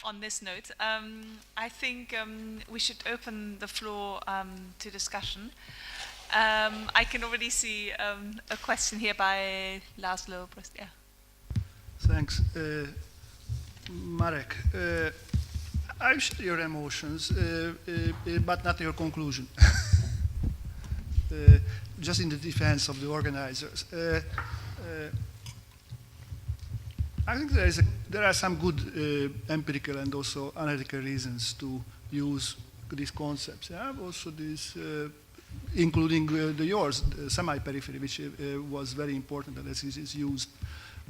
on this note, I think we should open the floor to discussion. I can already see a question here by Laszlo. Yeah. Thanks. Marek, I share your emotions, but not your conclusion. Just in the defense of the organizers. I think there are some good empirical and also analytical reasons to use these concepts. Yeah? Also this, including yours, semi-periphery, which was very important and this is used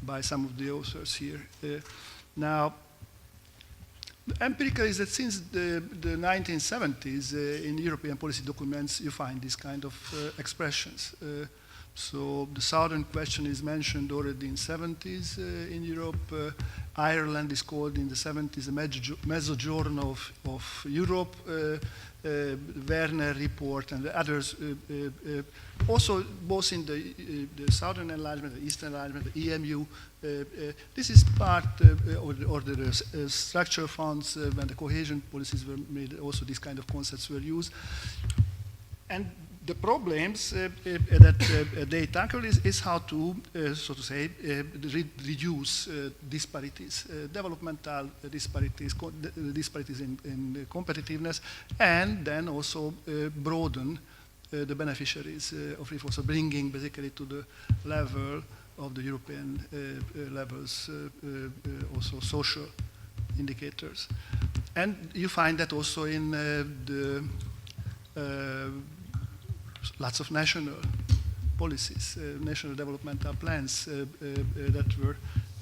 by some of the authors here. Now, empirical is that since the 1970s, in European policy documents, you find these kind of expressions. So the southern question is mentioned already in 70s in Europe. Ireland is called in the 70s the Mezzogiorno of Europe. Werner report and the others. Also, both in the southern enlargement, the eastern enlargement, the EMU. This is part, or the structural funds, when the cohesion policies were made, also these kind of concepts were used. And the problems that they tackle is how to, so to say, reduce disparities, developmental disparities, disparities in competitiveness, and then also broaden the beneficiaries of reform, so bringing basically to the level of the European levels, also social indicators. And you find that also in lots of national policies, national developmental plans that were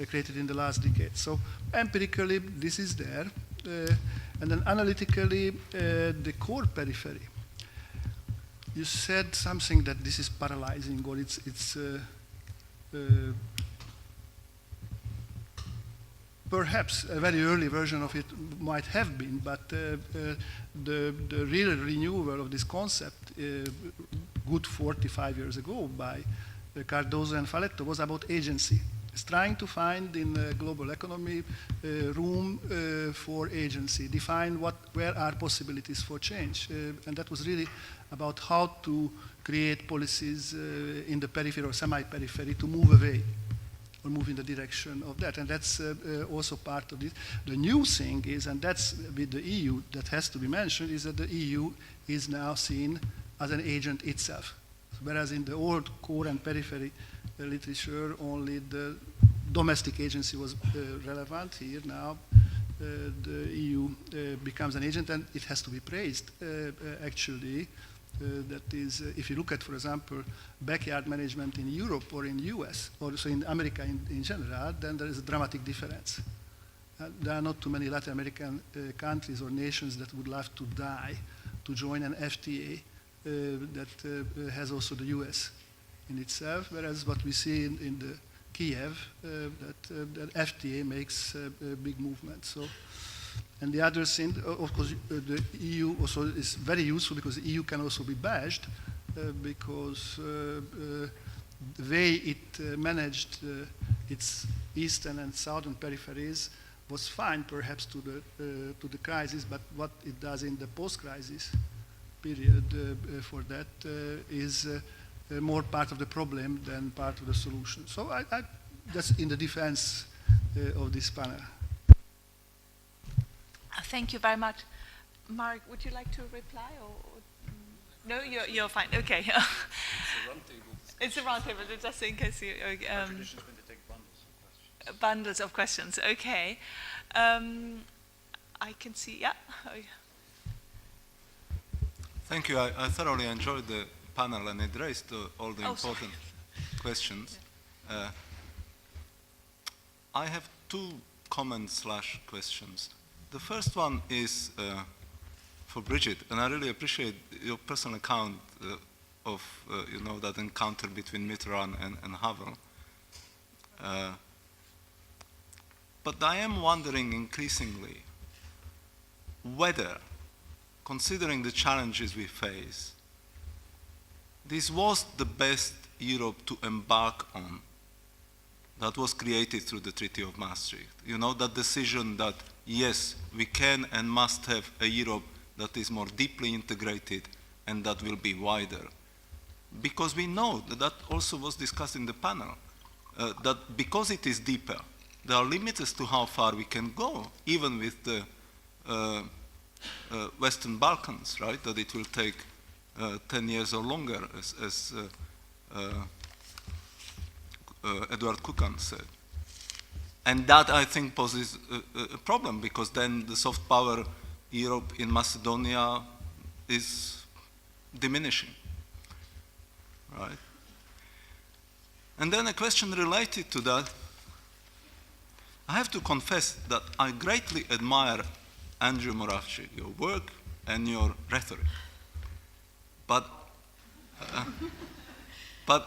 created in the last decade. So empirically, this is there. And then analytically, the core periphery. You said something that this is paralyzing, or it's perhaps a very early version of it might have been, but the real renewal of this concept, good 45 years ago by Cardozo and Faletto, was about agency. It's trying to find in the global economy room for agency, define where are possibilities for change. And that was really about how to create policies in the periphery or semi-periphery to move away or move in the direction of that. And that's also part of this. The new thing is, and that's with the EU that has to be mentioned, is that the EU is now seen as an agent itself. Whereas in the old core and periphery literature, only the domestic agency was relevant. Here now, the EU becomes an agent, and it has to be praised, actually. That is, if you look at, for example, backyard management in Europe or in the US, or also in America in general, then there is a dramatic difference. There are not too many Latin American countries or nations that would love to die to join an FTA that has also the US in itself, whereas what we see in the Kiev, that FTA makes a big movement. So. And the other thing, of course, the EU also is very useful because the EU can also be bashed because the way it managed its eastern and southern peripheries was fine, perhaps, to the crisis, but what it does in the post-crisis period for that is more part of the problem than part of the solution. So that's in the defense of this panel. Thank you very much. Marek, would you like to reply? Or no, you're fine. Okay. It's a roundtable. It's a roundtable, just in case you... bundles of questions. Okay. I can see, yeah. Oh, yeah. Thank you. I thoroughly enjoyed the panel, and it raised all the important questions. Yeah. I have two comments/questions. The first one is for Brigid, and I really appreciate your personal account of that encounter between Mitterrand and Havel. But I am wondering increasingly whether, considering the challenges we face, this was the best Europe to embark on, that was created through the Treaty of Maastricht. You know, that decision that, yes, we can and must have a Europe that is more deeply integrated and that will be wider. Because we know that also was discussed in the panel, that because it is deeper, there are limits as to how far we can go, even with the Western Balkans, right? That it will take 10 years or longer, as Eduard Kukan said. And that, I think, poses a problem, because then the soft power Europe in Macedonia is diminishing, right? And then a question related to that. I have to confess that I greatly admire Andrew Moravcsik, your work and your rhetoric. But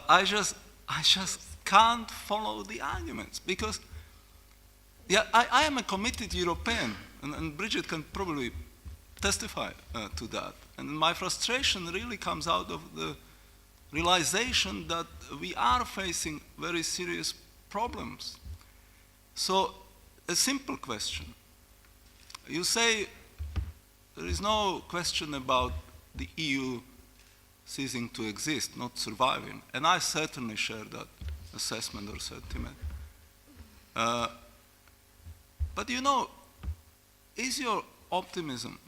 I just can't follow the arguments, because I am a committed European, and Brigid can probably testify to that. And my frustration really comes out of the realization that we are facing very serious problems. So, a simple question. You say there is no question about the EU ceasing to exist, not surviving, and I certainly share that assessment or sentiment. But you know, is your optimism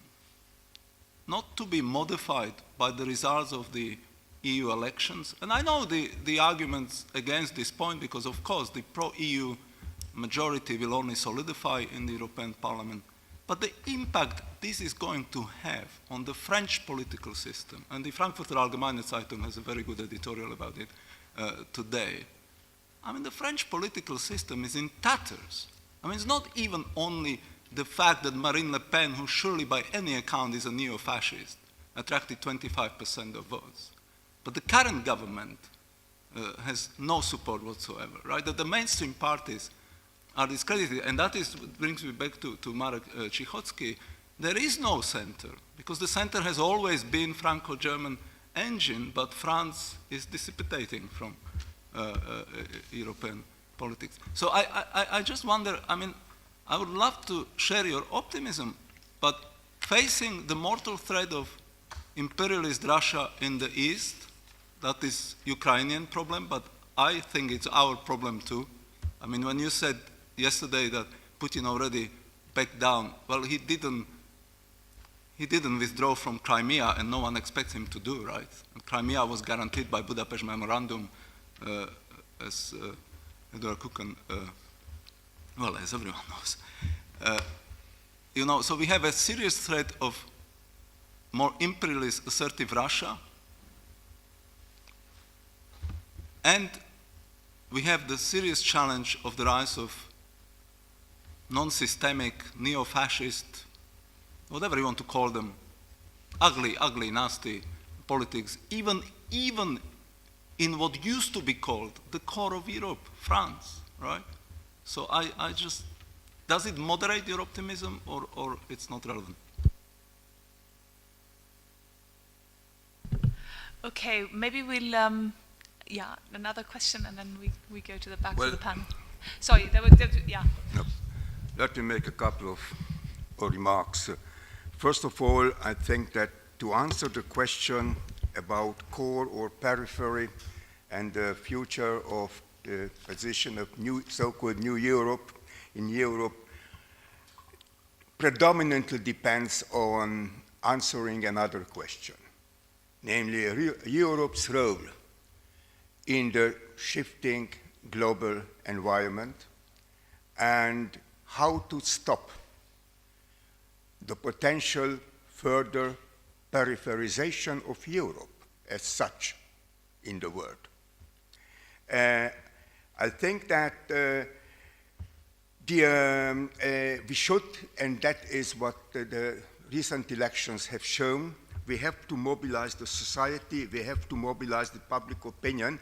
not to be modified by the results of the EU elections? And I know the arguments against this point, because of course the pro-EU majority will only solidify in the European Parliament, but the impact this is going to have on the French political system, and the Frankfurter Allgemeine Zeitung has a very good editorial about it today. I mean, the French political system is in tatters. I mean, it's not even only the fact that Marine Le Pen, who surely by any account is a neo-fascist, attracted 25% of votes, but the current government has no support whatsoever, right? That the mainstream parties are discredited, and that brings me back to Marek Cichocki. There is no center, because the center has always been Franco-German engine, but France is dissipating from European politics. So I just wonder, I mean, I would love to share your optimism, but facing the mortal threat of imperialist Russia in the east, that is Ukrainian problem, but I think it's our problem too. I mean, when you said yesterday that Putin already backed down, well, he didn't withdraw from Crimea, and no one expects him to do, right? And Crimea was guaranteed by Budapest Memorandum, as Eduard Kukan, well, as everyone knows. You know, so we have a serious threat of more imperialist, assertive Russia, and we have the serious challenge of the rise of non-systemic, neo-fascist, whatever you want to call them, ugly, nasty politics, even in what used to be called the core of Europe, France, right? So I just, does it moderate your optimism, or it's not relevant? Okay, maybe we'll, another question, and then we go to the back of the panel. Sorry, yeah. No. Let me make a couple of remarks. First of all, I think that to answer the question about core or periphery and the future of the position of so-called New Europe in Europe predominantly depends on answering another question, namely Europe's role in the shifting global environment and how to stop the potential further peripherization of Europe as such in the world. I think that we should, and that is what the recent elections have shown, we have to mobilize the society, we have to mobilize the public opinion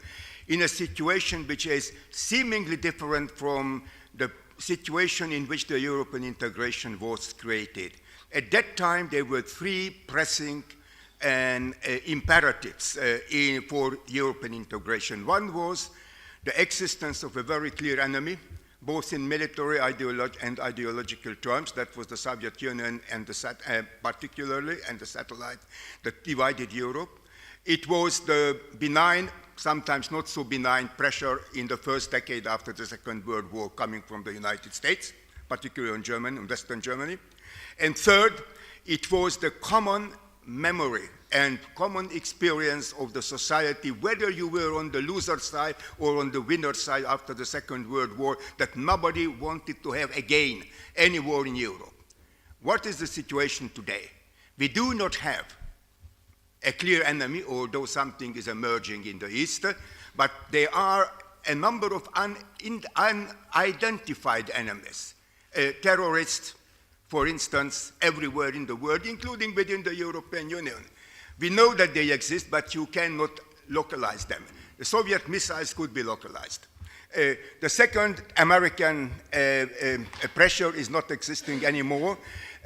in a situation which is seemingly different from the situation in which the European integration was created. At that time, there were three pressing imperatives for European integration. One was the existence of a very clear enemy, both in military and ideological terms. That was the Soviet Union and particularly, and the satellite that divided Europe. It was the benign, sometimes not so benign pressure in the first decade after the Second World War coming from the United States, particularly in Germany, in Western Germany. And third, it was the common memory and common experience of the society, whether you were on the loser side or on the winner side after the Second World War, that nobody wanted to have again any war in Europe. What is the situation today? We do not have a clear enemy, although something is emerging in the East, but there are a number of unidentified enemies. Terrorists, for instance, everywhere in the world, including within the European Union. We know that they exist, but you cannot localize them. The Soviet missiles could be localized. The second, American pressure is not existing anymore.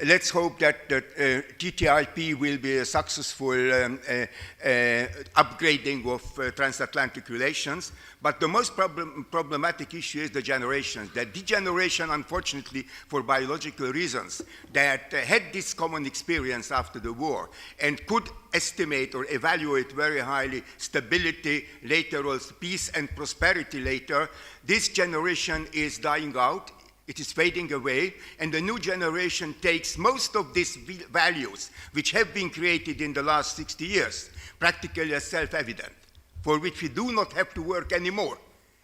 Let's hope that the TTIP will be a successful upgrading of transatlantic relations. But the most problematic issue is the generations. The degeneration, unfortunately, for biological reasons, that had this common experience after the war and could estimate or evaluate very highly stability later, also peace and prosperity later, this generation is dying out. It is fading away, and the new generation takes most of these values, which have been created in the last 60 years, practically as self-evident, for which we do not have to work anymore.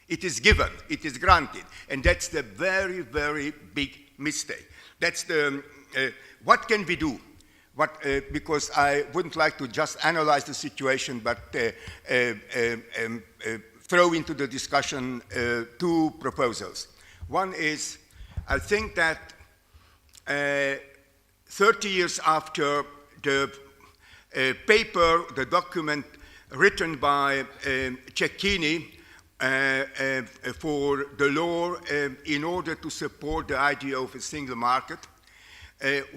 It is given, it is granted, and that's the very, very big mistake. That's the, what can we do? Because I wouldn't like to just analyze the situation, but throw into the discussion two proposals. One is, I think that 30 years after the paper, the document written by Cichocki for the law in order to support the idea of a single market,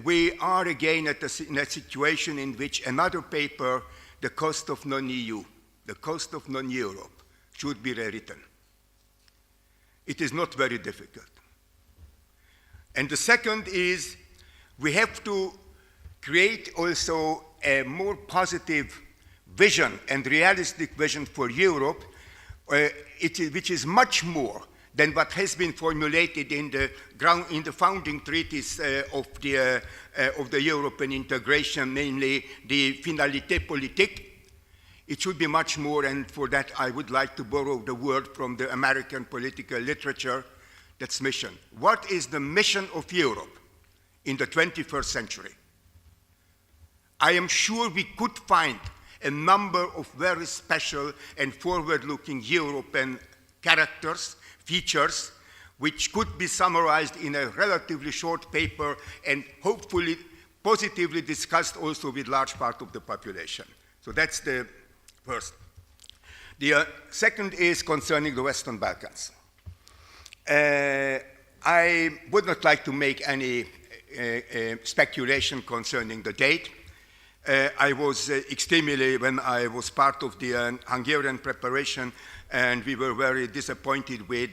we are again in a situation in which another paper, the cost of non-EU, the cost of non-Europe, should be rewritten. It is not very difficult. And the second is, we have to create also a more positive vision and realistic vision for Europe, which is much more than what has been formulated in the founding treaties of the European integration, namely the finalité politique. It should be much more, and for that I would like to borrow the word from the American political literature. That's mission. What is the mission of Europe in the 21st century? I am sure we could find a number of very special and forward-looking European characters, features, which could be summarized in a relatively short paper and hopefully positively discussed also with large part of the population. So that's the first. The second is concerning the Western Balkans. I would not like to make any speculation concerning the date. I was extremely, when I was part of the Hungarian preparation, and we were very disappointed with,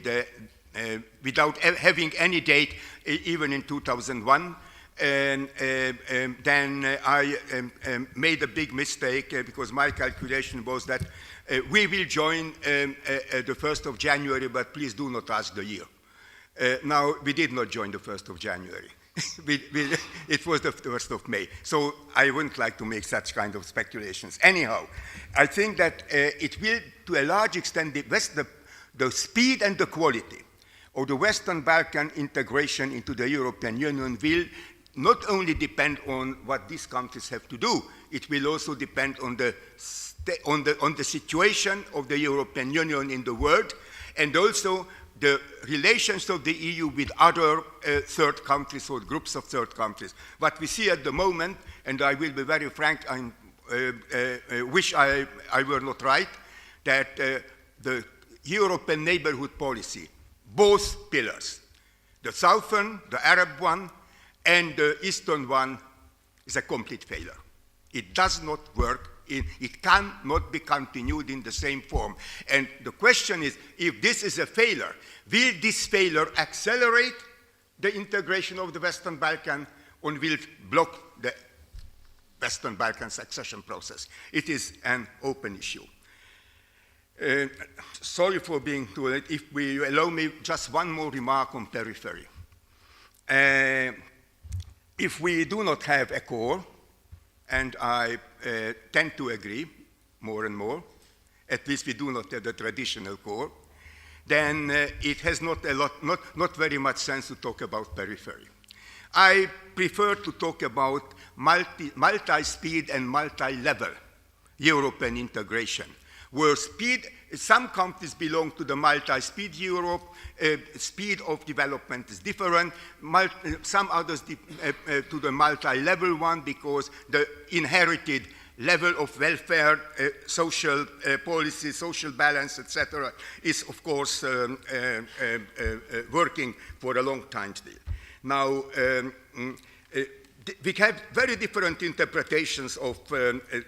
without having any date, even in 2001. And then I made a big mistake because my calculation was that we will join the 1st of January, but please do not ask the year. Now, we did not join the 1st of January. It was the 1st of May. So I wouldn't like to make such kind of speculations. Anyhow, I think that it will, to a large extent, the speed and the quality of the Western Balkan integration into the European Union will not only depend on what these countries have to do, it will also depend on the situation of the European Union in the world, and also the relations of the EU with other third countries or groups of third countries. What we see at the moment, and I will be very frank, I wish I were not right, that the European neighborhood policy, both pillars, the southern, the Arab one, and the eastern one, is a complete failure. It does not work It cannot be continued in the same form. And the question is, if this is a failure, will this failure accelerate the integration of the Western Balkan, or will it block the Western Balkans accession process? It is an open issue. Sorry for being too late. If we allow me just one more remark on periphery. If we do not have a core, and I tend to agree more and more, at least we do not have the traditional core, then it has not very much sense to talk about periphery. I prefer to talk about multi-speed and multi-level European integration, where some countries belong to the multi-speed Europe, speed of development is different, some others to the multi-level one, because the inherited level of welfare, social policy, social balance, etc., is of course working for a long time still. Now, we have very different interpretations of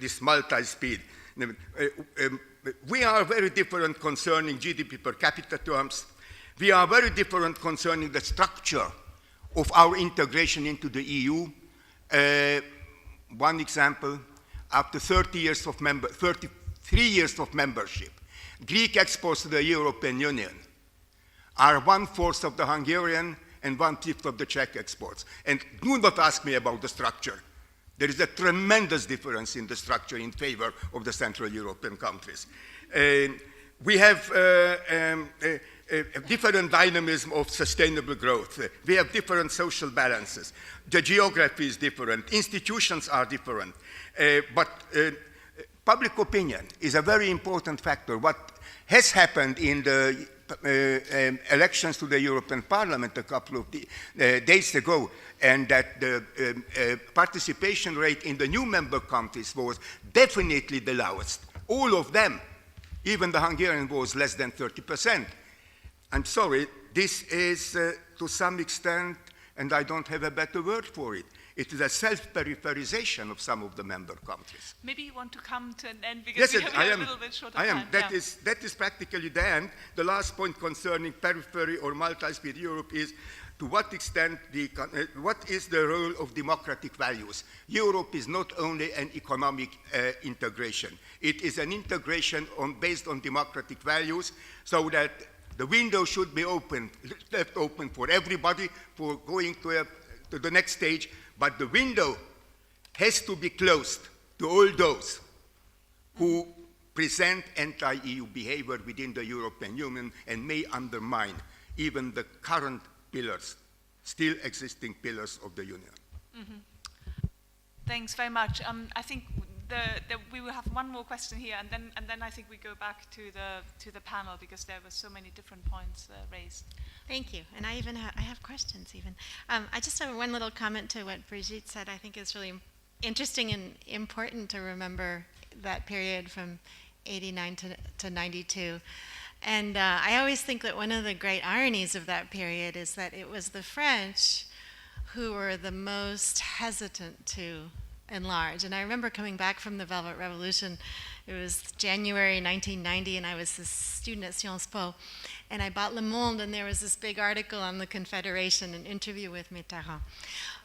this multi-speed. We are very different concerning GDP per capita terms. We are very different concerning the structure of our integration into the EU. One example, after 33 years of membership, Greek exports to the European Union are 1/4 of the Hungarian and 1/5 of the Czech exports. And do not ask me about the structure. There is a tremendous difference in the structure in favor of the Central European countries. We have a different dynamism of sustainable growth. We have different social balances. The geography is different. Institutions are different. But public opinion is a very important factor. What has happened in the elections to the European Parliament a couple of days ago, and that the participation rate in the new member countries was definitely the lowest. All of them, even the Hungarian, was less than 30%. I'm sorry, this is to some extent, and I don't have a better word for it, it is a self-peripherization of some of the member countries. Maybe you want to come to an end, because we have a little bit short of time. That is practically the end. The last point concerning periphery or multi-speed Europe is to what extent, what is the role of democratic values? Europe is not only an economic integration. It is an integration based on democratic values, so that the window should be left open for everybody for going to the next stage, but the window has to be closed to all those who present anti-EU behavior within the European Union and may undermine even the current pillars, still existing pillars of the Union. Mm-hmm. Thanks very much. I think we will have one more question here, and then I think we go back to the panel, because there were so many different points raised. Thank you, and I have questions even. I just have one little comment to what Brigid said. I think it's really interesting and important to remember that period from 89 to 92. And I always think that one of the great ironies of that period is that it was the French who were the most hesitant to enlarge. And I remember coming back from the Velvet Revolution. It was January 1990, and I was a student at Sciences Po. And I bought Le Monde, and there was this big article on the Confederation, an interview with Mitterrand.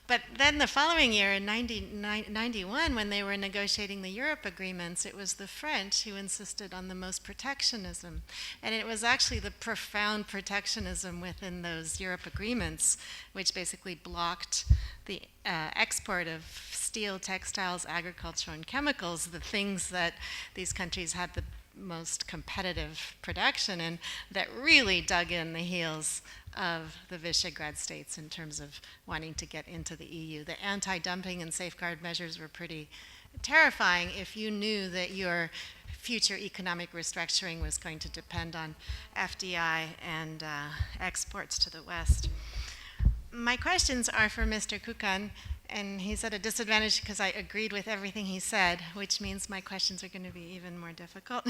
But then the following year, in 91, when they were negotiating the Europe agreements, it was the French who insisted on the most protectionism. And it was actually the profound protectionism within those Europe agreements, which basically blocked the export of steel, textiles, agriculture, and chemicals, the things that these countries had the most competitive production in, that really dug in the heels of the Visegrad states in terms of wanting to get into the EU. The anti-dumping and safeguard measures were pretty terrifying if you knew that your future economic restructuring was going to depend on FDI and exports to the West. My questions are for Mr. Kukan, and he's at a disadvantage because I agreed with everything he said, which means my questions are going to be even more difficult.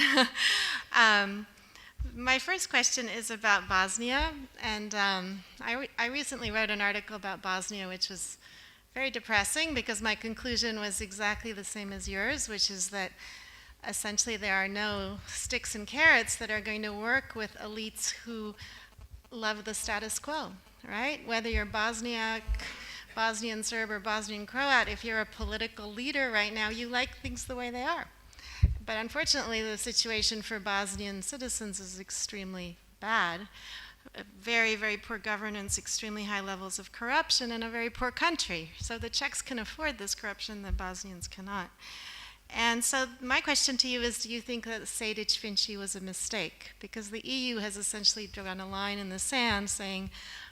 My first question is about Bosnia, and I recently wrote an article about Bosnia, which was very depressing because my conclusion was exactly the same as yours, which is that essentially there are no sticks and carrots that are going to work with elites who love the status quo, right? Whether you're Bosniak, Bosnian Serb, or Bosnian Croat, if you're a political leader right now, you like things the way they are. But unfortunately, the situation for Bosnian citizens is extremely bad. Very, very poor governance, extremely high levels of corruption, and a very poor country. So the Czechs can afford this corruption, the Bosnians cannot. And so my question to you is, do you think that Sejdić-Finci was a mistake? Because the EU has essentially drawn a line in the sand saying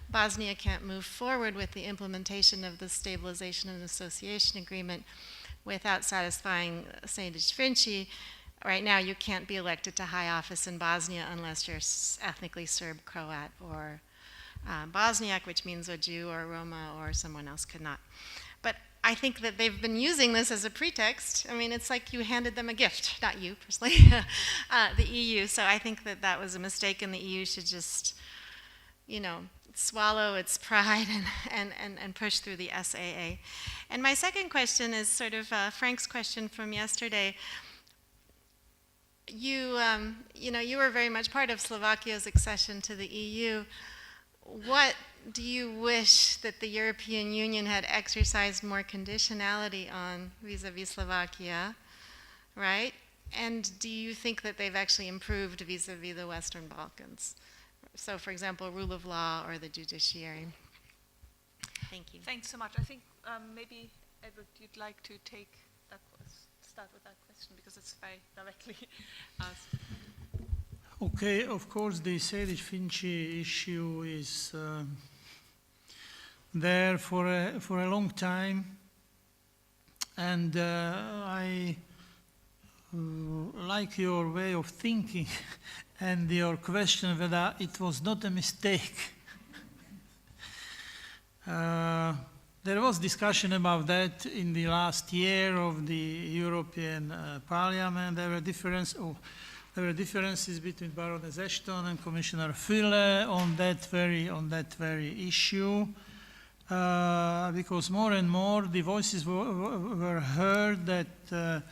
Bosnia can't move forward with the implementation of the Stabilization and Association Agreement without satisfying Sejdić-Finci. Right now, you can't be elected to high office in Bosnia unless you're ethnically Serb, Croat, or Bosniak, which means a Jew or Roma or someone else could not. But I think that they've been using this as a pretext. I mean, it's like you handed them a gift, not you personally, the EU. So I think that that was a mistake, and the EU should just, you know, swallow its pride and push through the SAA. And my second question is sort of Frank's question from yesterday. You know, you were very much part of Slovakia's accession to the EU. What do you wish that the European Union had exercised more conditionality on vis-a-vis Slovakia, right? And do you think that they've actually improved vis-a-vis the Western Balkans? So, for example, rule of law or the judiciary. Thank you. Thanks so much. I think maybe, Edward, you'd like to take that start with that question because it's very directly asked. Okay, of course, the Sejdić-Finci issue is there for a long time, and I like your way of thinking and your question whether it was not a mistake. There was discussion about that in the last year of the European Parliament. There were differences between Baroness Ashton and Commissioner Füle on that very issue, because more and more the voices were heard that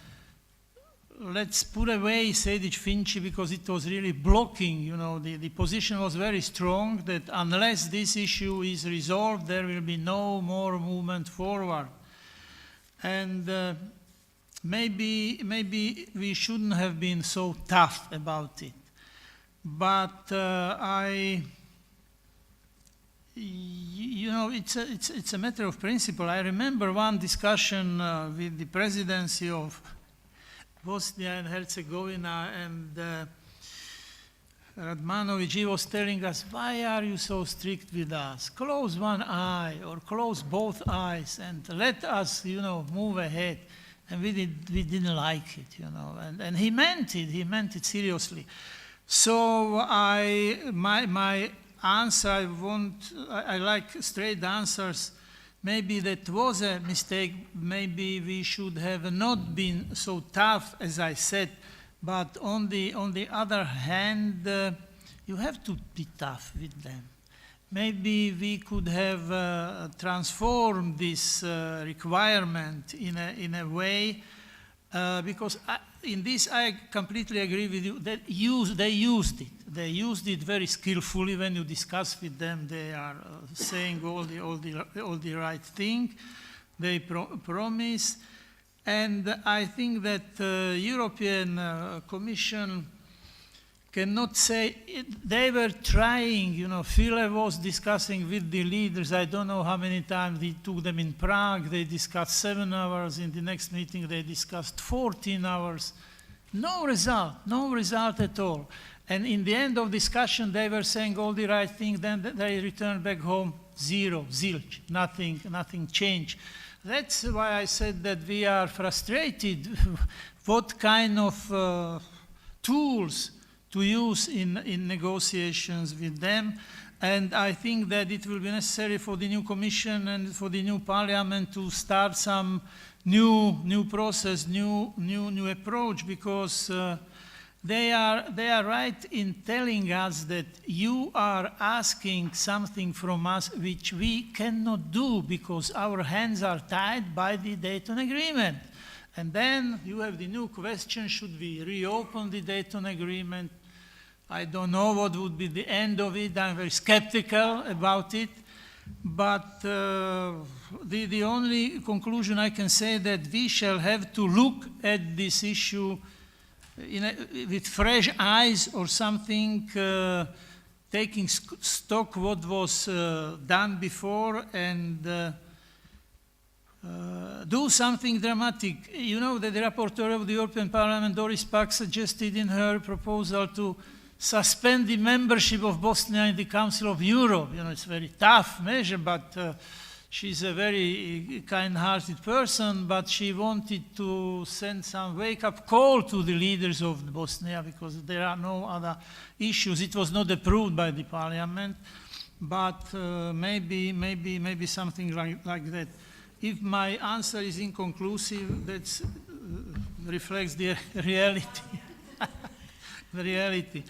let's put away Sejdić-Finci because it was really blocking. You know, the position was very strong that unless this issue is resolved, there will be no more movement forward. And maybe we shouldn't have been so tough about it. But you know, it's a matter of principle. I remember one discussion with the presidency of Bosnia and Herzegovina, and Radmanovic, he was telling us, why are you so strict with us? Close one eye or close both eyes and let us, you know, move ahead. And we didn't like it, you know, and he meant it seriously. So my answer, I like straight answers. Maybe that was a mistake. Maybe we should have not been so tough, as I said. But on the other hand, you have to be tough with them. Maybe we could have transformed this requirement in a way, because in this I completely agree with you, that they used it. They used it very skillfully. When you discuss with them, they are saying all the right thing. They promise. And I think that European Commission cannot say they were trying, you know, Füle was discussing with the leaders. I don't know how many times he took them in Prague. They discussed 7 hours. In the next meeting, they discussed 14 hours. No result at all. And in the end of discussion, they were saying all the right things. Then they returned back home, zero, zilch, nothing changed. That's why I said that we are frustrated what kind of tools to use in negotiations with them. And I think that it will be necessary for the new Commission and for the new Parliament to start some new process, new approach, because they are right in telling us that you are asking something from us which we cannot do because our hands are tied by the Dayton Agreement. And then you have the new question, should we reopen the Dayton Agreement? I don't know what would be the end of it. I'm very skeptical about it. But the only conclusion I can say that we shall have to look at this issue with fresh eyes or something, taking stock what was done before and do something dramatic. You know that the rapporteur of the European Parliament, Doris Pack, suggested in her proposal to suspend the membership of Bosnia in the Council of Europe. You know, it's a very tough measure, but she's a very kind-hearted person, but she wanted to send some wake-up call to the leaders of Bosnia because there are no other issues. It was not approved by the parliament, but maybe something like that. If my answer is inconclusive, that reflects the reality. The reality.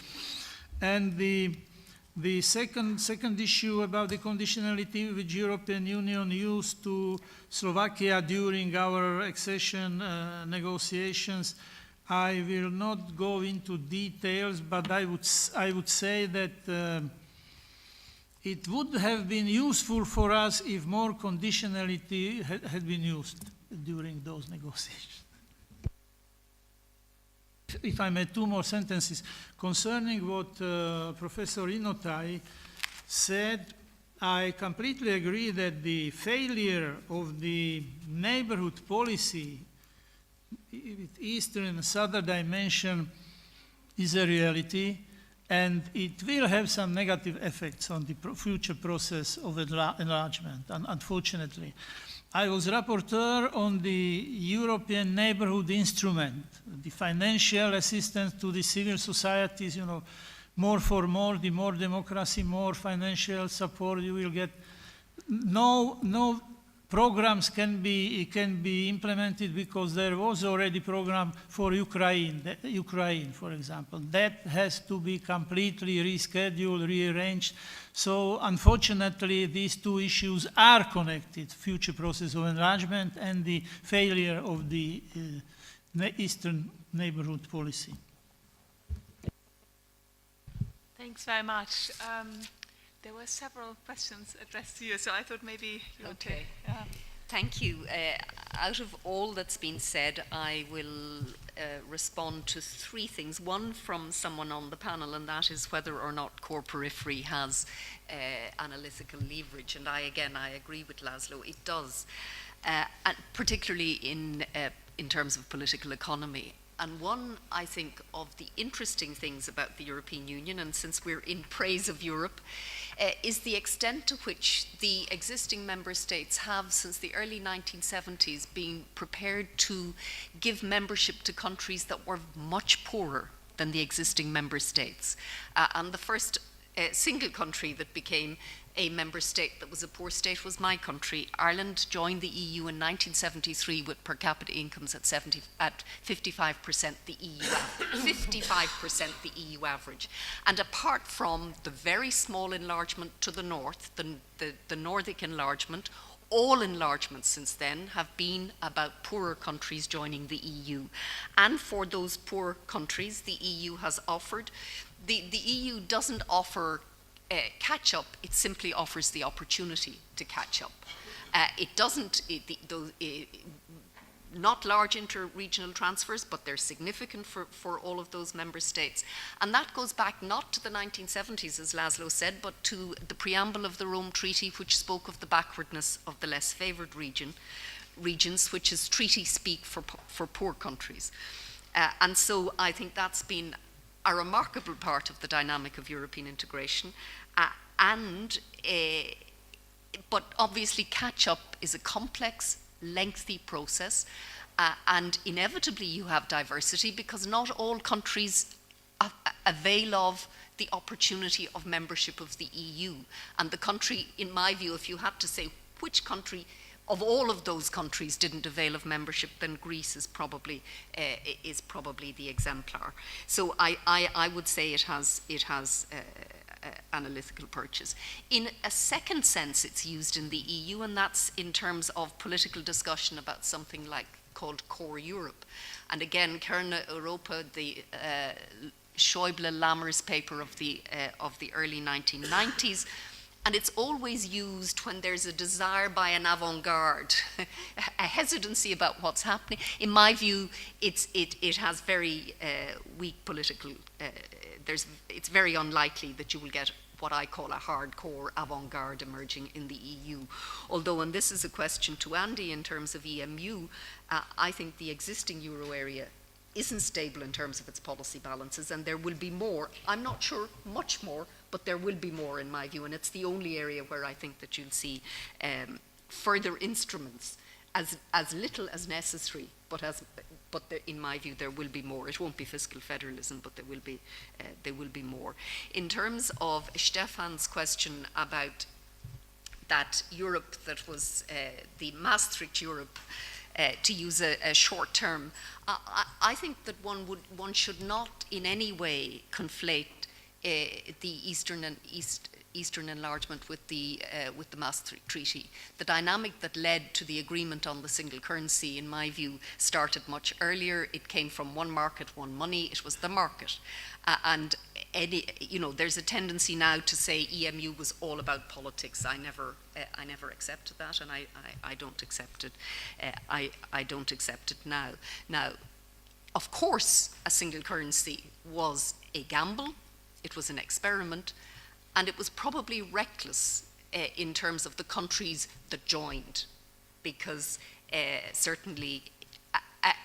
And the second issue about the conditionality which European Union used to Slovakia during our accession negotiations, I will not go into details, but I would say that it would have been useful for us if more conditionality had been used during those negotiations. If I may, two more sentences concerning what Professor Inotai said. I completely agree that the failure of the neighborhood policy with eastern and southern dimension is a reality, and it will have some negative effects on the future process of enlargement, unfortunately. I was rapporteur on the European Neighborhood Instrument, the financial assistance to the civil societies, you know, more for more, the more democracy, more financial support you will get. No programs can be implemented because there was already program for Ukraine, for example. That has to be completely rescheduled, rearranged. So unfortunately, these two issues are connected, future process of enlargement and the failure of the Eastern neighborhood policy. Thanks very much. There were several questions addressed to you, so I thought maybe you would take. Thank you. Out of all that's been said, I will respond to three things. One from someone on the panel, and that is whether or not core periphery has analytical leverage. And I agree with Laszlo, it does, and particularly in terms of political economy. And one, I think, of the interesting things about the European Union, and since we're in praise of Europe, is the extent to which the existing member states have, since the early 1970s, been prepared to give membership to countries that were much poorer than the existing member states. And the first single country that became a member state that was a poor state was my country. Ireland joined the EU in 1973 with per capita incomes at 55% the EU average. 55% the EU average. And apart from the very small enlargement to the north, the Nordic enlargement, all enlargements since then have been about poorer countries joining the EU. And for those poor countries, the EU has offered, the EU doesn't offer catch up, it simply offers the opportunity to catch up. It doesn't, not large inter-regional transfers, but they're significant for all of those member states. And that goes back not to the 1970s, as Laszlo said, but to the preamble of the Rome Treaty, which spoke of the backwardness of the less favoured regions, which is treaty speak for poor countries. And so I think that's been a remarkable part of the dynamic of European integration, but obviously catch-up is a complex, lengthy process, and inevitably you have diversity because not all countries avail of the opportunity of membership of the EU. And the country, in my view, if you had to say which country of all of those countries didn't avail of membership, then Greece is probably the exemplar. So I would say it has analytical purchase. In a second sense, it's used in the EU, and that's in terms of political discussion about something called Core Europe. And again, Kerne Europa, the Schäuble-Lammers paper of the early 1990s, and it's always used when there's a desire by an avant-garde, a hesitancy about what's happening. In my view, it has very weak political, it's very unlikely that you will get what I call a hardcore avant-garde emerging in the EU. Although, and this is a question to Andy in terms of EMU, I think the existing euro area isn't stable in terms of its policy balances, and there will be more. I'm not sure much more, but there will be more in my view, and it's the only area where I think that you'll see further instruments, as little as necessary, but in my view there will be more. It won't be fiscal federalism, but there will be more. In terms of Stefan's question about that Europe that was the Maastricht Europe, to use a short term, I think that one should not in any way conflate the Eastern enlargement with the Maastricht Treaty. The dynamic that led to the agreement on the single currency, in my view, started much earlier. It came from one market, one money. It was the market, and there's a tendency now to say EMU was all about politics. I never accepted that, and I don't accept it. I don't accept it now. Now, of course, a single currency was a gamble. It was an experiment, and it was probably reckless in terms of the countries that joined, because certainly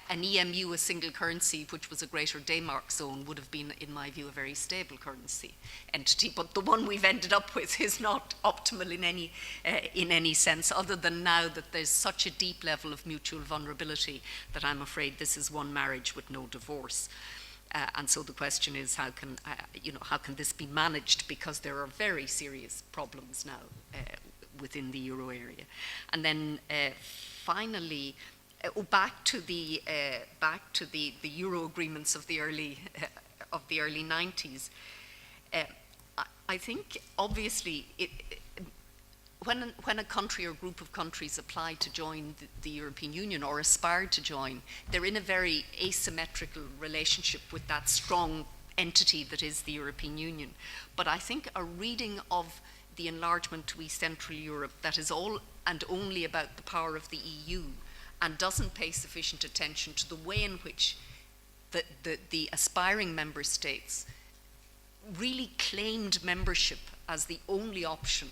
an EMU, a single currency, which was a greater Denmark zone, would have been, in my view, a very stable currency entity. But the one we've ended up with is not optimal in any sense, other than now that there's such a deep level of mutual vulnerability that I'm afraid this is one marriage with no divorce. And so the question is, how can this be managed? Because there are very serious problems now within the euro area. And then finally, back to the euro agreements of the early 90s. I think obviously when a country or group of countries apply to join the European Union or aspire to join, they're in a very asymmetrical relationship with that strong entity that is the European Union. But I think a reading of the enlargement to East Central Europe that is all and only about the power of the EU and doesn't pay sufficient attention to the way in which the aspiring member states really claimed membership as the only option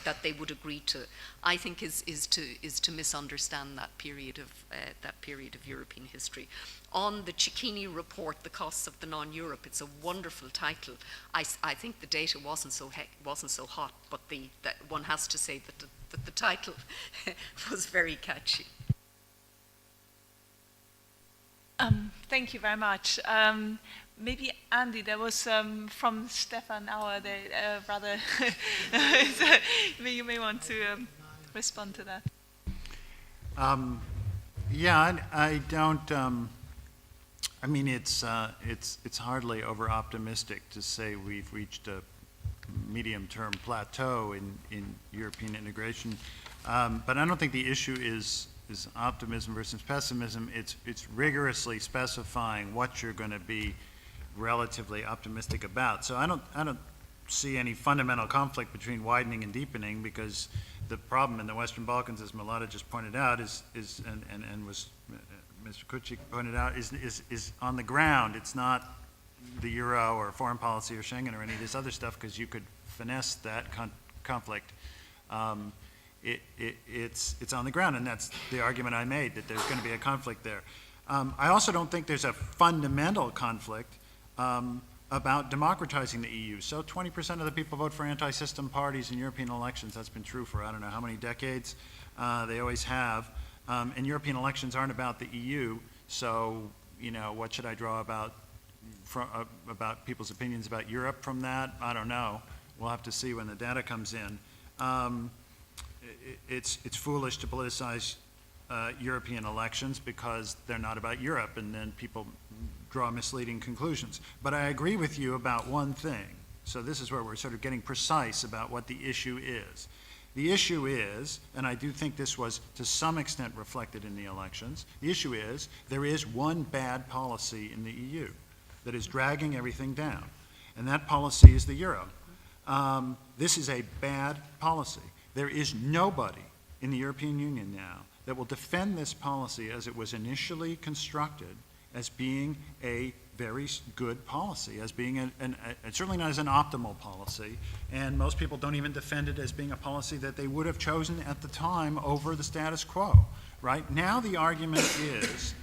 that they would agree to, I think is to misunderstand that period of European history. On the Cichocki report, The Costs of the Non-Europe, it's a wonderful title. I think the data wasn't so hot, but that one has to say that the title was very catchy. Thank you very much. Maybe Andy, there was from Stefan Auer, rather, you may want to respond to that. Yeah, I don't. I mean, it's hardly over optimistic to say we've reached a medium-term plateau in European integration, but I don't think the issue is optimism versus pessimism. It's rigorously specifying what you're going to be relatively optimistic about. So I don't see any fundamental conflict between widening and deepening, because the problem in the Western Balkans, as Milada just pointed out, is was Mr. Kuchik pointed out, is on the ground. It's not the euro or foreign policy or Schengen or any of this other stuff, because you could finesse that conflict. It's on the ground, and that's the argument I made, that there's going to be a conflict there. I also don't think there's a fundamental conflict about democratizing the EU. So 20% of the people vote for anti-system parties in European elections. That's been true for I don't know how many decades. They always have. And European elections aren't about the EU. So, what should I draw about people's opinions about Europe from that? I don't know. We'll have to see when the data comes in. it's foolish to politicize European elections because they're not about Europe, and then people draw misleading conclusions. But I agree with you about one thing. So this is where we're sort of getting precise about what the issue is. The issue is, and I do think this was to some extent reflected in the elections, the issue is there is one bad policy in the EU that is dragging everything down, and that policy is the euro. This is a bad policy. There is nobody in the European Union now that will defend this policy as it was initially constructed as being a very good policy, as being certainly not as an optimal policy, and most people don't even defend it as being a policy that they would have chosen at the time over the status quo, right? Now the argument is,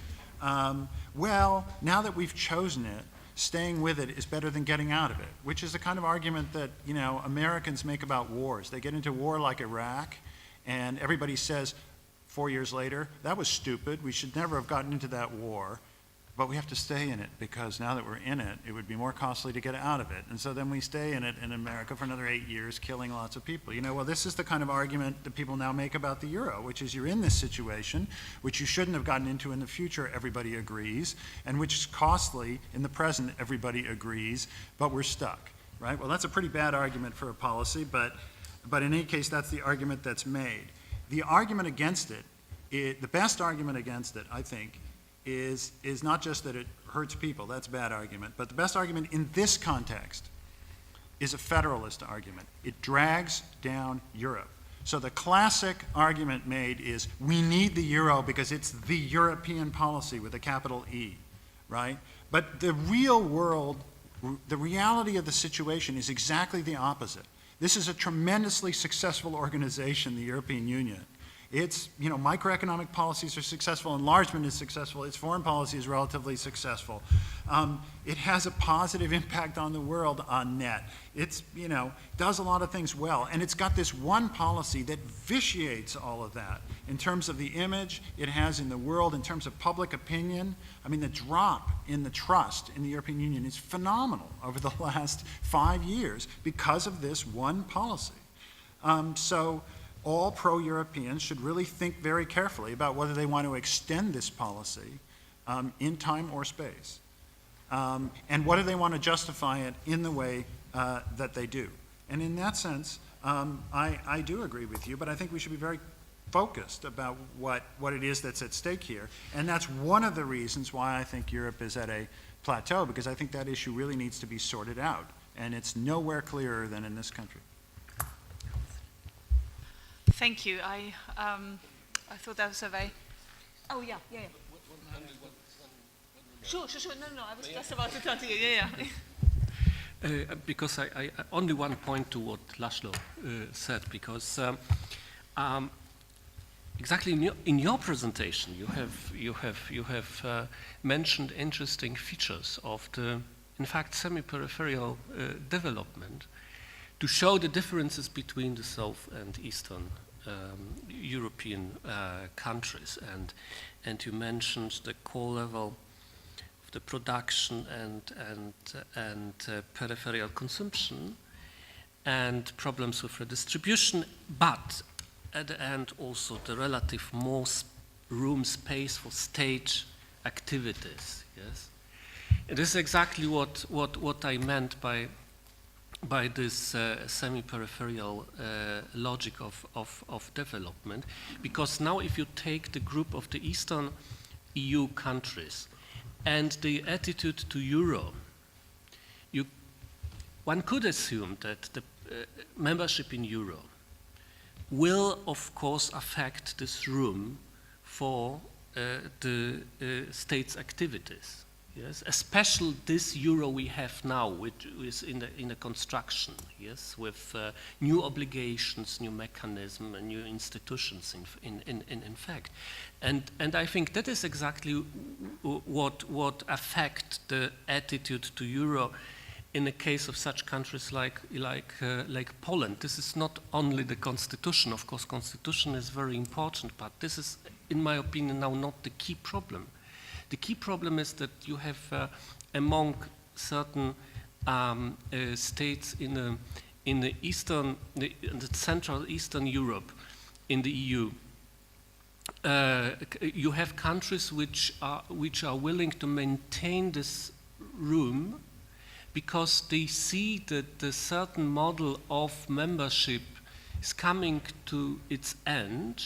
well, now that we've chosen it, staying with it is better than getting out of it, which is the kind of argument that, you know, Americans make about wars. They get into war like Iraq, and everybody says 4 years later, that was stupid, we should never have gotten into that war. But we have to stay in it because now that we're in it, it would be more costly to get out of it. And so then we stay in it in America for another 8 years, killing lots of people. You know, well, this is the kind of argument that people now make about the euro, which is you're in this situation, which you shouldn't have gotten into in the future, everybody agrees, and which is costly in the present, everybody agrees, but we're stuck, right? Well, that's a pretty bad argument for a policy, but in any case, that's the argument that's made. The argument against it, the best argument against it, I think, is not just that it hurts people, that's a bad argument, but the best argument in this context is a federalist argument. It drags down Europe. So the classic argument made is we need the euro because it's the European policy with a capital E, right? But the real world, the reality of the situation is exactly the opposite. This is a tremendously successful organization, the European Union. Its, you know, microeconomic policies are successful, enlargement is successful, its foreign policy is relatively successful. It has a positive impact on the world on net. It's, you know, does a lot of things well, and it's got this one policy that vitiates all of that in terms of the image it has in the world, in terms of public opinion. I mean, the drop in the trust in the European Union is phenomenal over the last 5 years because of this one policy. So all pro-Europeans should really think very carefully about whether they want to extend this policy in time or space, and whether they want to justify it in the way that they do. And in that sense, I do agree with you, but I think we should be very focused about what it is that's at stake here. And that's one of the reasons why I think Europe is at a plateau, because I think that issue really needs to be sorted out. And it's nowhere clearer than in this country. Thank you. I thought that was a very... Oh, yeah. Sure. No, I was just about to turn to you. Yeah. Because I only one point to what Laszlo said, because exactly in your presentation you have mentioned interesting features of the, in fact, semi-peripheral development to show the differences between the South and Eastern European countries, and you mentioned the core level of the production and peripheral consumption and problems with redistribution, but at the end also the relative more room space for state activities. Yes, it is exactly what I meant by this semi-peripheral logic of development, because now if you take the group of the Eastern EU countries and the attitude to Euro, one could assume that the membership in Euro will of course affect this room for the state's activities. Yes, especially this euro we have now, which is in the construction. Yes, with new obligations, new mechanism, and new institutions. In fact, and I think that is exactly what affect the attitude to euro in the case of such countries like Poland. This is not only the constitution. Of course, constitution is very important, but this is, in my opinion, now not the key problem. The key problem is that you have among certain states in the Central Eastern Europe in the EU. You have countries which are willing to maintain this room because they see that the certain model of membership is coming to its end,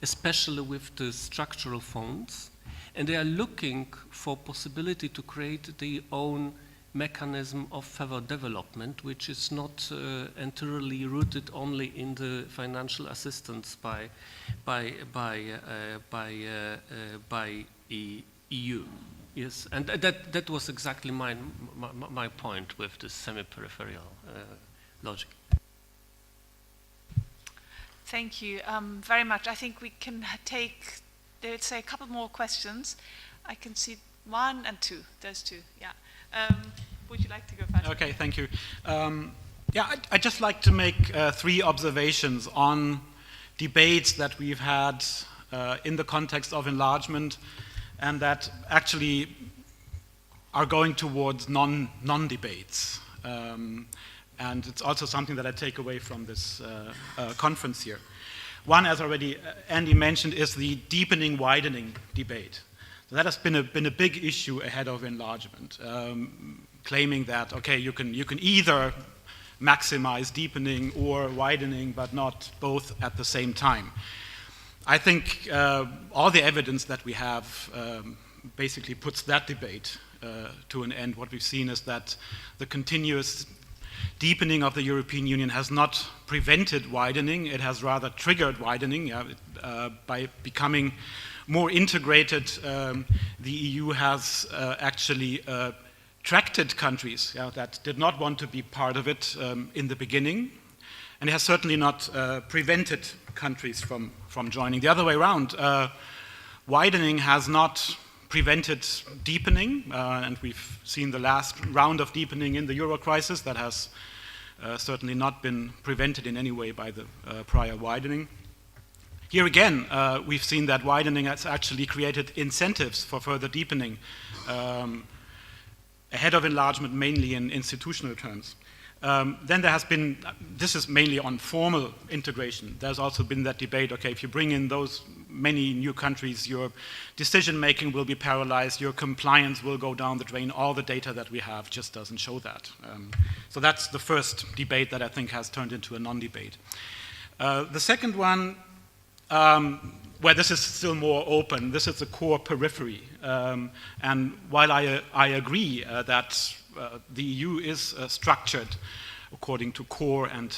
especially with the structural funds, and they are looking for possibility to create their own mechanism of further development, which is not entirely rooted only in the financial assistance by EU. Yes, and that was exactly my point with this semi-peripheral logic. Thank you very much. I think we can take, let's say, a couple more questions. I can see 1 and 2, those 2, yeah. Would you like to go first? Okay, thank you. I'd just like to make 3 observations on debates that we've had in the context of enlargement and that actually are going towards non-debates. And it's also something that I take away from this conference here. One, as already Andy mentioned, is the deepening, widening debate. So that has been a big issue ahead of enlargement, claiming that, okay, you can either maximize deepening or widening, but not both at the same time. I think all the evidence that we have basically puts that debate to an end. What we've seen is that the continuous deepening of the European Union has not prevented widening, it has rather triggered widening. By becoming more integrated, the EU has actually attracted countries that did not want to be part of it in the beginning, and it has certainly not prevented countries from joining. The other way around, widening has not prevented deepening, and we've seen the last round of deepening in the euro crisis that has certainly not been prevented in any way by the prior widening. Here again, we've seen that widening has actually created incentives for further deepening ahead of enlargement, mainly in institutional terms. Then there has been, this is mainly on formal integration. There's also been that debate, okay, if you bring in those many new countries, your decision-making will be paralyzed, your compliance will go down the drain, all the data that we have just doesn't show that. So that's the first debate that I think has turned into a non-debate. The second one, where this is still more open, this is the core periphery. And while I agree that the EU is structured according to core and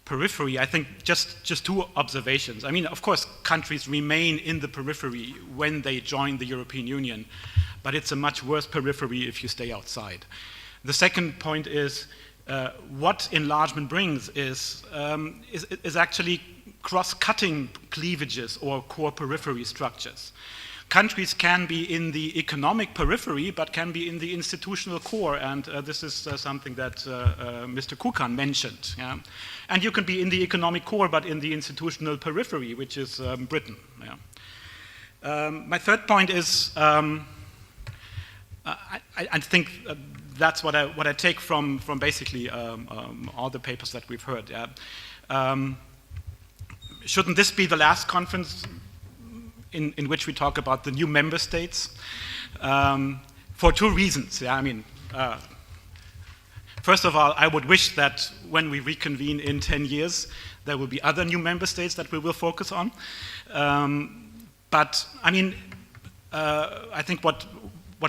periphery, I think just 2 observations. I mean, of course, countries remain in the periphery when they join the European Union, but it's a much worse periphery if you stay outside. The second point is what enlargement brings is actually cross-cutting cleavages or core periphery structures. Countries can be in the economic periphery, but can be in the institutional core, and this is something that Mr. Kukan mentioned. Yeah? And you can be in the economic core, but in the institutional periphery, which is Britain. Yeah? My third point is, I think that's what I take from basically all the papers that we've heard. Yeah? Shouldn't this be the last conference in which we talk about the new member states? For 2 reasons. Yeah? I mean, first of all, I would wish that when we reconvene in 10 years, there will be other new member states that we will focus on. But I mean, I think what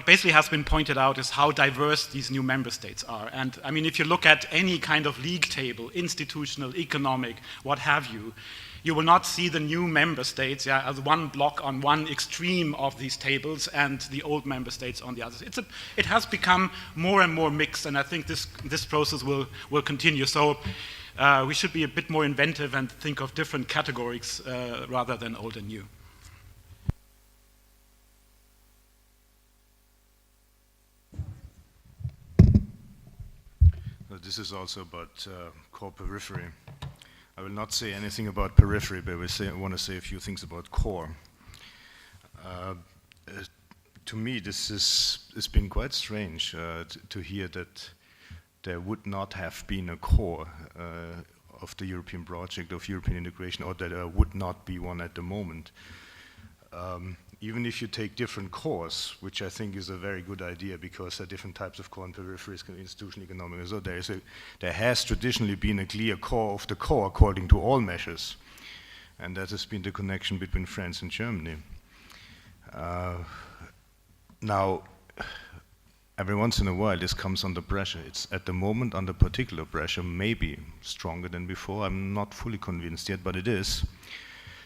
basically has been pointed out is how diverse these new member states are. And I mean, if you look at any kind of league table, institutional, economic, what have you, you will not see the new member states as one block on one extreme of these tables and the old member states on the others. It has become more and more mixed, and I think this process will continue. So we should be a bit more inventive and think of different categories rather than old and new. This is also about core periphery. I will not say anything about periphery, but I want to say a few things about core. To me, it's been quite strange to hear that there would not have been a core of the European project, of European integration, or that would not be one at the moment. Even if you take different cores, which I think is a very good idea because there are different types of core and peripheries, institutional, economic, so there has traditionally been a clear core of the core according to all measures, and that has been the connection between France and Germany. Now, every once in a while this comes under pressure. It's at the moment under particular pressure, maybe stronger than before. I'm not fully convinced yet, but it is.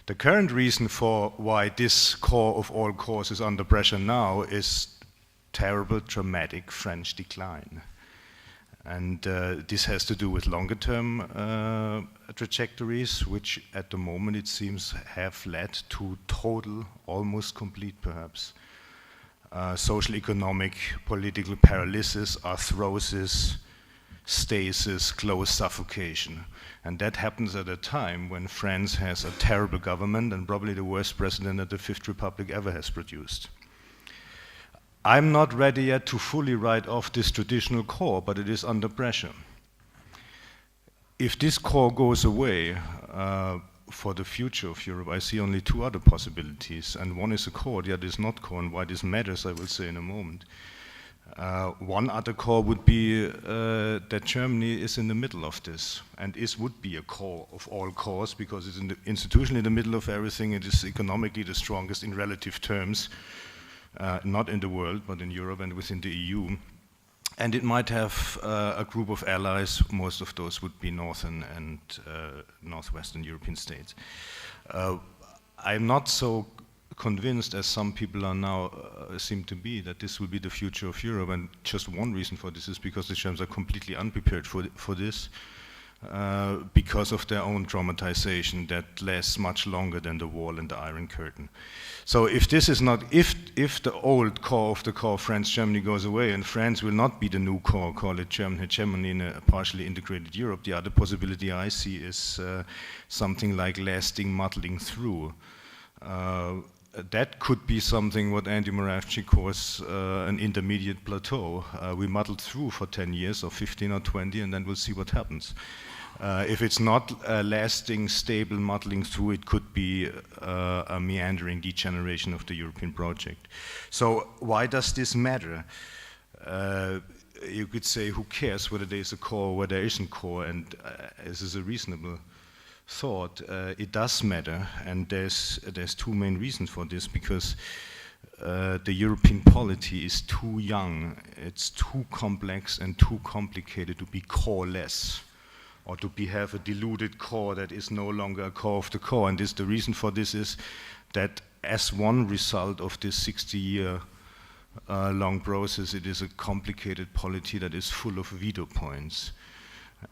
The current reason for why this core of all cores is under pressure now is terrible, dramatic French decline. And this has to do with longer term trajectories, which at the moment it seems have led to total, almost complete perhaps, social, economic, political paralysis, arthrosis, stasis, close suffocation. And that happens at a time when France has a terrible government and probably the worst president that the Fifth Republic ever has produced. I'm not ready yet to fully write off this traditional core, but it is under pressure. If this core goes away for the future of Europe, I see only two other possibilities, and one is a core, the other is not core, and why this matters I will say in a moment. One other core would be that Germany is in the middle of this, and would be a core of all cores because it's institutionally in the middle of everything. It is economically the strongest in relative terms, not in the world, but in Europe and within the EU. And it might have a group of allies. Most of those would be northern and northwestern European states. I'm not so convinced as some people are now seem to be that this will be the future of Europe, and just one reason for this is because the Germans are completely unprepared for this because of their own traumatization that lasts much longer than the wall and the Iron Curtain. So if this is not, if the old core of the core France-Germany goes away and France will not be the new core, call it German hegemony in a partially integrated Europe, the other possibility I see is something like lasting muddling through. That could be something what Andy Moravcsik calls an intermediate plateau. We muddled through for 10 years or 15 or 20 and then we'll see what happens. If it's not a lasting, stable muddling through, it could be a meandering degeneration of the European project. So why does this matter? You could say, who cares whether there is a core or whether there isn't core, and this is a reasonable thought. It does matter, and there's two main reasons for this, because the European polity is too young, it's too complex and too complicated to be core-less, or to have a diluted core that is no longer a core of the core. And the reason for this is that as one result of this 60-year long process, it is a complicated polity that is full of veto points.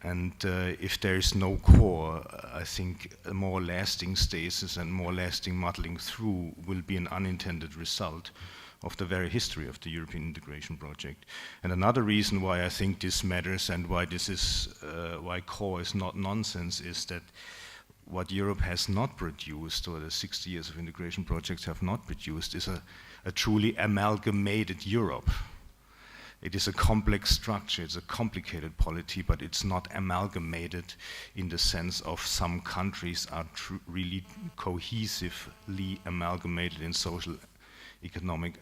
And if there is no core, I think a more lasting stasis and more lasting muddling through will be an unintended result of the very history of the European integration project. And another reason why I think this matters and why this is why core is not nonsense is that what Europe has not produced, or the 60 years of integration projects have not produced, is a truly amalgamated Europe. It is a complex structure, it's a complicated polity, but it's not amalgamated in the sense of some countries are really cohesively amalgamated in social, economic,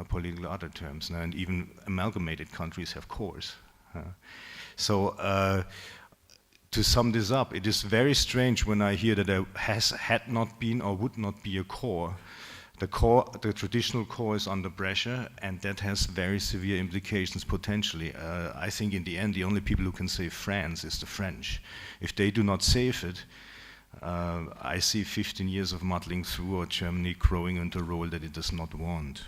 political, other terms. And even amalgamated countries have cores. So to sum this up, it is very strange when I hear that there had not been or would not be a core. The traditional core is under pressure, and that has very severe implications potentially. I think in the end, the only people who can save France is the French. If they do not save it, I see 15 years of muddling through, or Germany growing into a role that it does not want.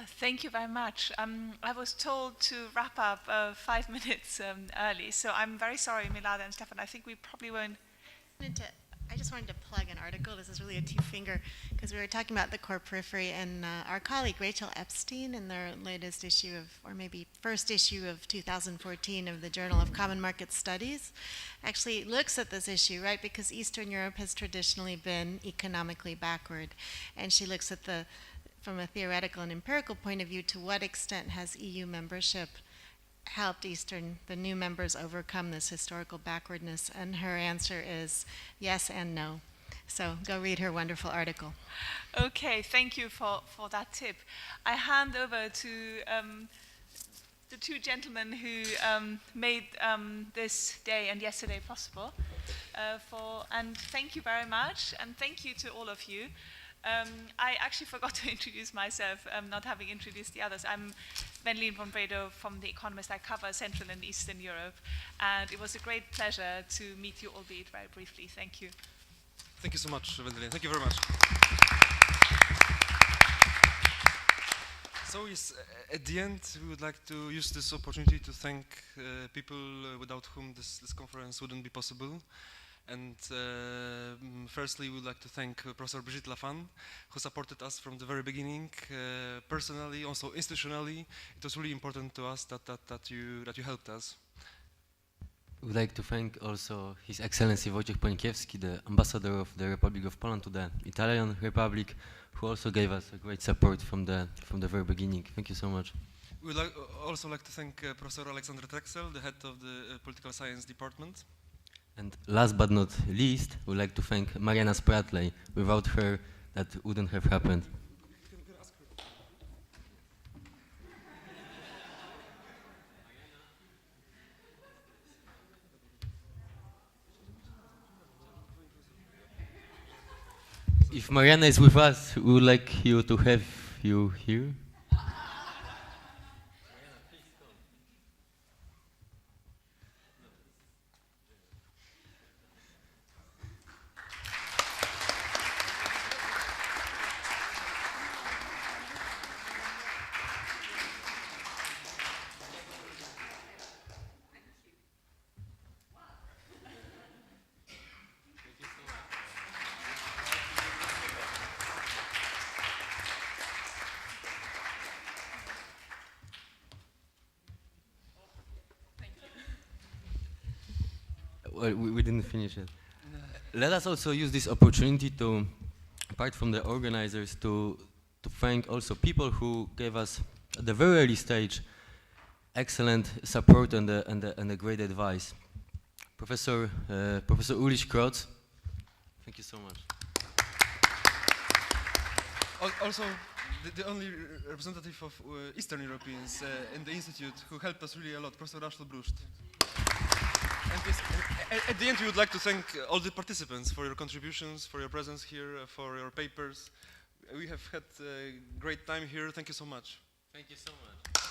Thank you very much. I was told to wrap up 5 minutes early, so I'm very sorry, Milada and Stefan. I think we probably won't. I just wanted to plug an article. This is really a two-finger, because we were talking about the core periphery, and our colleague Rachel Epstein, in their latest issue of, or maybe first issue of 2014 of the Journal of Common Market Studies, actually looks at this issue, right? Because Eastern Europe has traditionally been economically backward, and she looks at from a theoretical and empirical point of view, to what extent has EU membership helped the new members overcome this historical backwardness? And her answer is yes and no. So go read her wonderful article. Okay, thank you for that tip. I hand over to the two gentlemen who made this day and yesterday possible. And thank you very much, and thank you to all of you. I actually forgot to introduce myself, not having introduced the others. I'm Vendeline from Bredow from The Economist. I cover Central and Eastern Europe, and it was a great pleasure to meet you, albeit very briefly. Thank you. Thank you so much, Vendeline. Thank you very much. So yes, at the end, we would like to use this opportunity to thank people without whom this conference wouldn't be possible. And firstly, we would like to thank Professor Brigid Laffan, who supported us from the very beginning, personally, also institutionally. It was really important to us that you helped us. We would like to thank also His Excellency Wojciech Ponikiewski, the ambassador of the Republic of Poland to the Italian Republic, who also gave us a great support from the very beginning. Thank you so much. We would also like to thank Professor Alexander Trexel, the head of the Political Science Department. And last but not least, we would like to thank Mariana Spratley. Without her, that wouldn't have happened. If Mariana is with us, we would like you to have you here. Well, we didn't finish it. Let us also use this opportunity to, apart from the organizers, to thank also people who gave us, at the very early stage, excellent support and the great advice. Professor Ulrich Krotz, thank you so much. Also, the only representative of Eastern Europeans in the Institute who helped us really a lot, Professor Rachel Brust. And yes, at the end, we would like to thank all the participants for your contributions, for your presence here, for your papers. We have had a great time here. Thank you so much. Thank you so much.